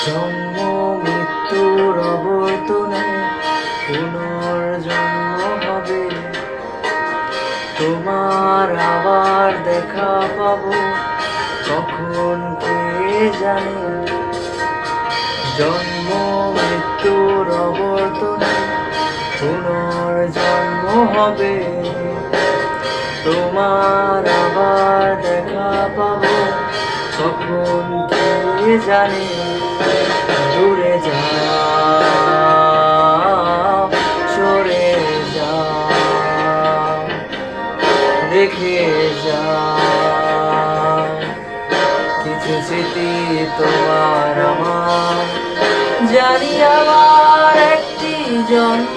জন্ম মৃত্যুর অবর্তনে পুনর্জন্ম হবে, তোমার আবার দেখা পাবো কখন কে জানে। জন্ম মৃত্যুর অবর্তনে পুনর্জন্ম হবে, তোমার আবার দেখা পাবো কখন কে জানে। দূরে যাও, সরে যাও, রেখে যাও কিছু স্মৃতি তোমার আমার। জানি আবার একটি জন্ম